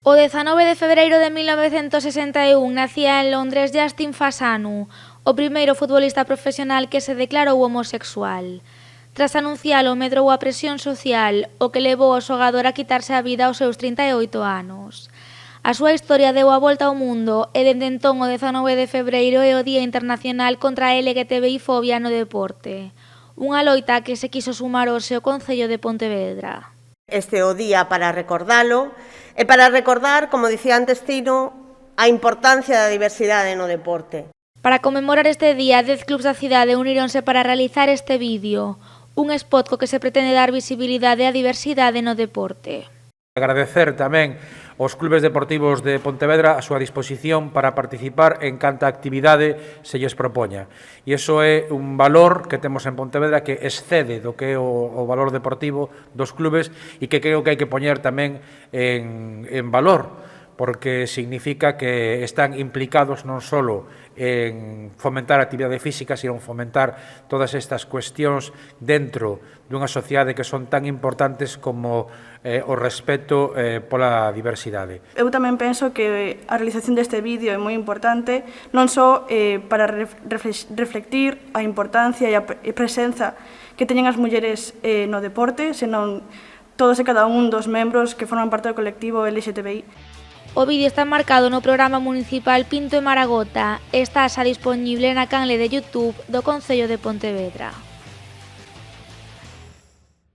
O 19 de febreiro de 1961 nacía en Londres Justin Fasanu, o primeiro futbolista profesional que se declarou homosexual. Tras anuncialo medrou a presión social, o que levou ao xogador a quitarse a vida aos seus 38 anos. A súa historia deu a volta ao mundo e dende entón o 19 de febreiro é o Día Internacional contra a LGTBI-fobia no deporte. Unha loita que se quiso sumar hoxe o Concello de Pontevedra. Este é o día para recordalo e para recordar, como dicía antes Tino, a importancia da diversidade no deporte. Para conmemorar este día, 10 clubs da cidade uníronse para realizar este vídeo, un spot co que se pretende dar visibilidade á diversidade no deporte. Agradecer tamén aos clubes deportivos de Pontevedra a súa disposición para participar en canta actividade se lles propoña. E iso é un valor que temos en Pontevedra que excede do que é o valor deportivo dos clubes e que creo que hai que poñer tamén en valor, porque significa que están implicados non só en fomentar a actividade física, sino en fomentar todas estas cuestións dentro dunha sociedade que son tan importantes como o respeto pola diversidade. Eu tamén penso que a realización deste vídeo é moi importante, non só para reflectir a importancia e a presenza que teñen as mulleres no deporte, senón todos e cada un dos membros que forman parte do colectivo LGTBI. O vídeo está marcado no programa municipal Pinto e Maragota e está xa disponible na canle de YouTube do Concello de Pontevedra.